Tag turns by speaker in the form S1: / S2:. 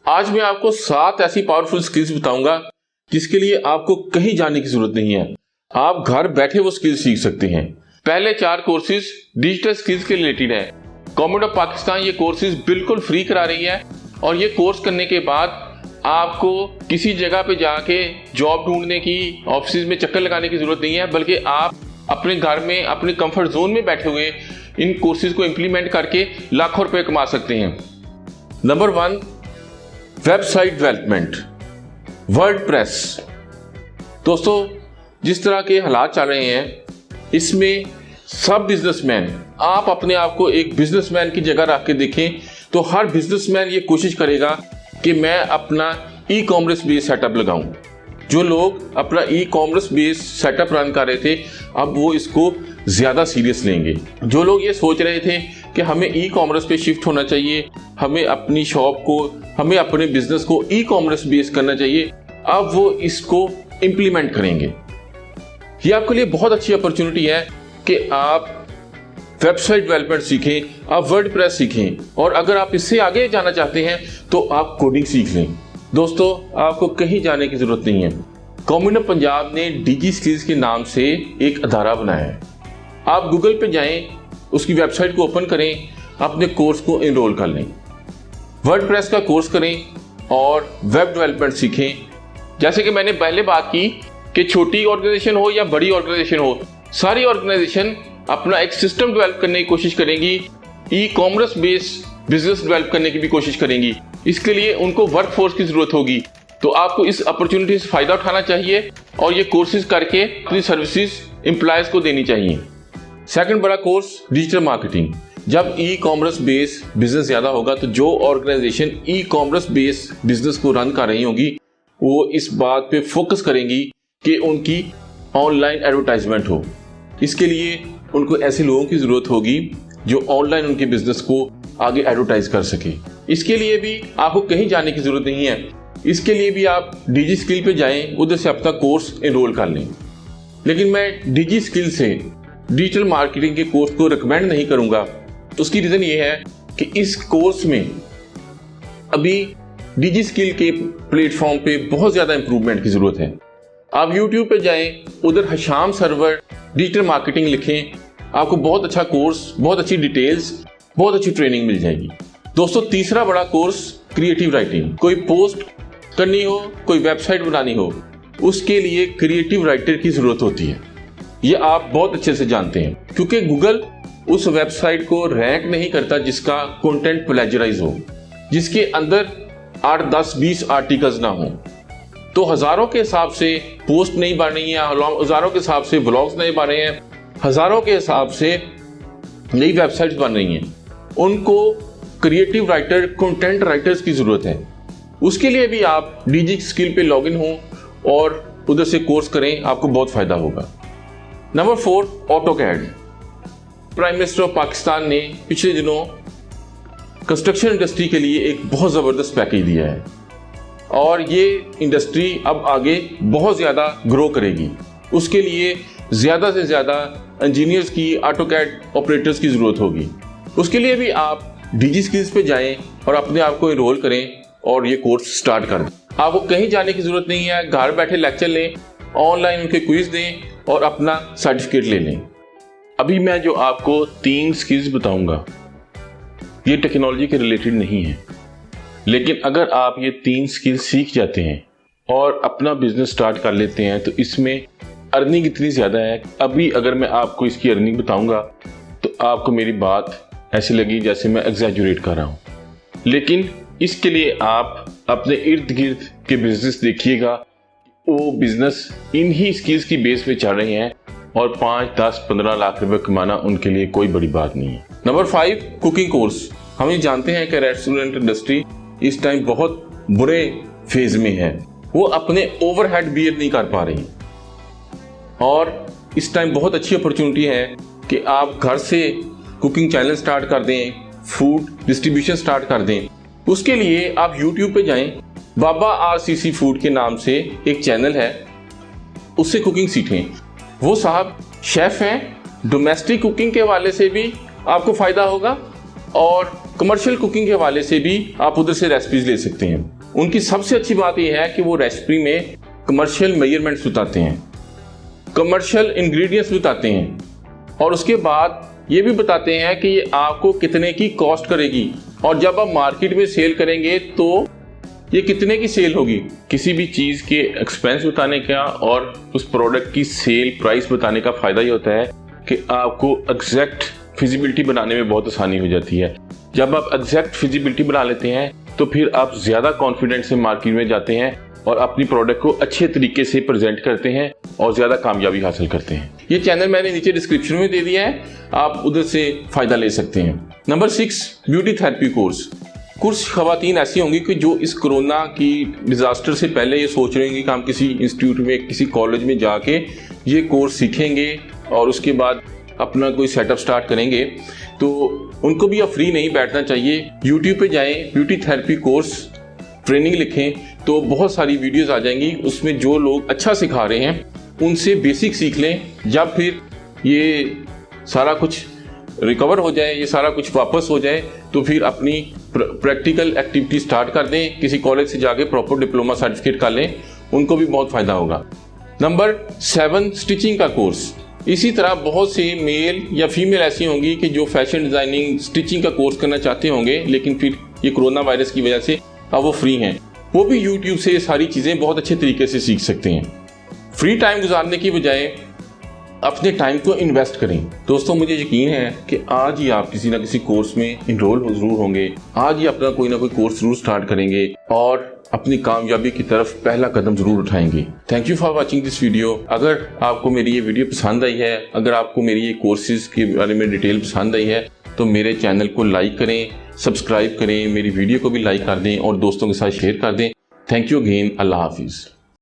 S1: आज मैं आपको 7 ऐसी पावरफुल स्किल्स बताऊंगा जिसके लिए आपको कहीं जाने की जरूरत नहीं है। आप घर बैठे वो स्किल्स सीख सकते हैं। पहले 4 कोर्सेज डिजिटल स्किल्स के रिलेटेड है। गवर्नमेंट ऑफ पाकिस्तान ये कोर्सेज बिल्कुल फ्री करा रही है और ये कोर्स करने के बाद आपको किसी जगह पे जाके जॉब ढूंढने की, ऑफिस में चक्कर लगाने की जरूरत नहीं है, बल्कि आप अपने घर में अपने कंफर्ट जोन में बैठे हुए इन कोर्सेज को इंप्लीमेंट करके लाखों रुपए कमा सकते हैं। Number 1, website development, WordPress. दोस्तों, जिस तरह के हालात चल रहे हैं इसमें सब बिजनेसमैन, आप अपने आप को एक बिजनेसमैन की जगह रख के देखें तो हर बिजनेसमैन ये कोशिश करेगा कि मैं अपना ई कॉमर्स बेस्ड सेटअप लगाऊं। जो लोग अपना ई कॉमर्स बेस्ड सेटअप रन कर रहे थे अब वो इसको ज़्यादा सीरियस लेंगे। जो लोग ये सोच रहे थे कि हमें ई कॉमर्स पे शिफ्ट होना चाहिए, हमें अपनी शॉप को, हमें अपने बिजनेस को ई कॉमर्स बेस्ड करना चाहिए, अब वो इसको इम्प्लीमेंट करेंगे। ये आपके लिए बहुत अच्छी अपॉर्चुनिटी है कि आप वेबसाइट डेवलपमेंट सीखें, आप वर्डप्रेस सीखें, और अगर आप इससे आगे जाना चाहते हैं तो आप कोडिंग सीख लें। दोस्तों, आपको कहीं जाने की जरूरत नहीं है। गवर्नमेंट ऑफ पंजाब ने डिजी स्किल्स के नाम से एक अदारा बनाया है। आप गूगल पे जाएं, उसकी वेबसाइट को ओपन करें, अपने कोर्स को एनरोल कर लें, वर्डप्रेस का कोर्स करें और वेब डेवलपमेंट सीखें। जैसे कि मैंने पहले बात की कि छोटी ऑर्गेनाइजेशन हो या बड़ी ऑर्गेनाइजेशन हो, सारी ऑर्गेनाइजेशन अपना एक सिस्टम डेवलप करने की कोशिश करेंगी, ई कॉमर्स बेस्ड बिजनेस डेवलप करने की भी कोशिश करेंगी। इसके लिए उनको वर्कफोर्स की जरूरत होगी, तो आपको इस अपॉर्चुनिटी से फायदा उठाना चाहिए और ये कोर्सेज करके अपनी सर्विसेज एम्प्लॉयज को देनी चाहिए। सेकंड बड़ा कोर्स, डिजिटल मार्केटिंग। जब ई कॉमर्स बेस्ड बिजनेस ज़्यादा होगा तो जो organization e commerce based business को रन कर रही होगी वो इस बात पे फोकस करेंगी कि उनकी ऑनलाइन एडवर्टाइजमेंट हो। इसके लिए उनको ऐसे लोगों की ज़रूरत होगी जो ऑनलाइन उनके बिजनेस को आगे एडवर्टाइज कर सके। इसके लिए भी आपको कहीं जाने की ज़रूरत नहीं है। इसके लिए भी आप डिजी स्किल पे जाएं, उधर से अपना कोर्स एनरोल कर लें। लेकिन मैं डिजी स्किल से डिजिटल मार्केटिंग के कोर्स को रिकमेंड नहीं करूंगा। उसकी रीज़न ये है कि इस कोर्स में अभी डिजी स्किल के प्लेटफॉर्म पे बहुत ज़्यादा इंप्रूवमेंट की ज़रूरत है। आप YouTube पे जाएं, उधर हशाम सर्वर डिजिटल मार्केटिंग लिखें, आपको बहुत अच्छा कोर्स, बहुत अच्छी डिटेल्स, बहुत अच्छी ट्रेनिंग मिल जाएगी। दोस्तों, तीसरा बड़ा कोर्स, क्रिएटिव राइटिंग। कोई पोस्ट करनी हो, कोई वेबसाइट बनानी हो, उसके लिए क्रिएटिव राइटर की ज़रूरत होती है। ये आप बहुत अच्छे से जानते हैं क्योंकि गूगल उस वेबसाइट को रैंक नहीं करता जिसका कंटेंट प्लेजराइज हो, जिसके अंदर 8, 10, 20 आर्टिकल्स ना हो। तो हज़ारों के हिसाब से पोस्ट नहीं बन रही हैं, हज़ारों के हिसाब से ब्लॉग्स नहीं बन रहे हैं, हज़ारों के हिसाब से नई वेबसाइट्स बन रही हैं। उनको क्रिएटिव राइटर, कंटेंट राइटर्स की ज़रूरत है। उसके लिए भी आप डिजी स्किल पे लॉगिन हो और उधर से कोर्स करें, आपको बहुत फ़ायदा होगा। Number 4, AutoCAD. Prime minister of Pakistan ने पिछले दिनों कंस्ट्रक्शन इंडस्ट्री के लिए एक बहुत ज़बरदस्त पैकेज दिया है और ये इंडस्ट्री अब आगे बहुत ज़्यादा ग्रो करेगी। उसके लिए ज़्यादा से ज़्यादा इंजीनियर्स की, ऑटोकैड ऑपरेटर्स की ज़रूरत होगी। उसके लिए भी आप डिजी स्किल्स पे जाएं और अपने आप को एनरोल करें और ये कोर्स स्टार्ट कर दें। आपको कहीं जाने की ज़रूरत नहीं है, घर बैठे लेक्चर लें, ऑनलाइन उनके क्विज दें और अपना सर्टिफिकेट ले लें। अभी मैं जो आपको 3 स्किल्स बताऊंगा ये टेक्नोलॉजी के रिलेटेड नहीं है, लेकिन अगर आप ये 3 स्किल्स सीख जाते हैं और अपना बिजनेस स्टार्ट कर लेते हैं तो इसमें अर्निंग इतनी ज़्यादा है। अभी अगर मैं आपको इसकी अर्निंग बताऊंगा तो आपको मेरी बात ऐसी लगी जैसे मैं एग्जैजुरेट कर रहा हूँ, लेकिन इसके लिए आप अपने इर्द गिर्द के बिजनेस देखिएगा। वो बिजनेस इन्हीं स्किल्स की बेस पे चल रहे हैं और 5, 10, 15 लाख रुपए कमाना उनके लिए कोई बड़ी बात नहीं है। Number 5, cooking course. हम ये जानते हैं कि रेस्टोरेंट इंडस्ट्री इस टाइम बहुत बुरे फेज में है, वो अपने ओवरहेड बियर नहीं कर पा रही और इस टाइम बहुत अच्छी अपॉर्चुनिटी है कि आप घर से कुकिंग चैनल स्टार्ट कर दें, फूड डिस्ट्रीब्यूशन स्टार्ट कर दें। उसके लिए आप YouTube पे जाएं, बाबा RCC फूड के नाम से एक चैनल है, उससे कुकिंग सीखें। वो साहब शेफ़ हैं, डोमेस्टिक कुकिंग के हवाले से भी आपको फ़ायदा होगा और कमर्शियल कुकिंग के हवाले से भी आप उधर से रेसिपीज ले सकते हैं। उनकी सबसे अच्छी बात यह है कि वो रेसिपी में कमर्शियल मेजरमेंट्स बताते हैं, कमर्शियल इंग्रेडिएंट्स बताते हैं, और उसके बाद ये भी बताते हैं कि ये आपको कितने की कॉस्ट करेगी, और जब आप मार्केट में सेल करेंगे तो ये कितने की सेल होगी। किसी भी चीज़ के एक्सपेंस बताने का और उस प्रोडक्ट की सेल प्राइस बताने का फ़ायदा ये होता है कि आपको एग्जैक्ट फिजिबिलिटी बनाने में बहुत आसानी हो जाती है। जब आप एग्जैक्ट फिजिबिलिटी बना लेते हैं तो फिर आप ज़्यादा कॉन्फिडेंस से मार्केट में जाते हैं और अपनी प्रोडक्ट को अच्छे तरीके से प्रेजेंट करते हैं और ज़्यादा कामयाबी हासिल करते हैं। ये चैनल मैंने नीचे डिस्क्रिप्शन में दे दिया है, आप उधर से फ़ायदा ले सकते हैं। Number 6, beauty therapy course. कुछ खवातीन ऐसी होंगी कि जो इस कोरोना की डिज़ास्टर से पहले ये सोच रहे होंगे कि हम किसी इंस्टीट्यूट में, किसी कॉलेज में जाके ये कोर्स सीखेंगे और उसके बाद अपना कोई सेटअप स्टार्ट करेंगे। तो उनको भी अब फ्री नहीं बैठना चाहिए। यूट्यूब पे जाएं, ब्यूटी थेरेपी कोर्स ट्रेनिंग लिखें तो बहुत सारी वीडियोस आ जाएंगी। उसमें जो लोग अच्छा सिखा रहे हैं उनसे बेसिक सीख लें। जब फिर ये सारा कुछ रिकवर हो जाए, ये सारा कुछ वापस हो जाए, तो फिर अपनी प्रैक्टिकल एक्टिविटी स्टार्ट कर दें। किसी कॉलेज से जाके प्रॉपर डिप्लोमा सर्टिफिकेट कर लें, उनको भी बहुत फ़ायदा होगा। नंबर 7, स्टिचिंग का कोर्स। इसी तरह बहुत से मेल या फीमेल ऐसी होंगी कि जो फैशन डिज़ाइनिंग, स्टिचिंग का कोर्स करना चाहते होंगे, लेकिन फिर ये कोरोना वायरस की वजह से अब वो फ्री हैं। वो भी यूट्यूब से ये सारी चीज़ें बहुत अच्छे तरीके से सीख सकते हैं। फ्री टाइम गुजारने की बजाय अपने टाइम को इन्वेस्ट करें। दोस्तों, मुझे यकीन है कि आज ही आप किसी ना किसी कोर्स में इनरोल ज़रूर होंगे, आज ही अपना कोई ना कोई कोर्स ज़रूर स्टार्ट करेंगे और अपनी कामयाबी की तरफ पहला कदम ज़रूर उठाएंगे। Thank you for watching this video. अगर आपको मेरी ये वीडियो पसंद आई है, अगर आपको मेरी ये कोर्सेज के बारे में डिटेल पसंद आई है, तो मेरे चैनल को लाइक करें, सब्सक्राइब करें, मेरी वीडियो को भी लाइक कर दें और दोस्तों के साथ शेयर कर दें। Thank you again. अल्लाह हाफिज़।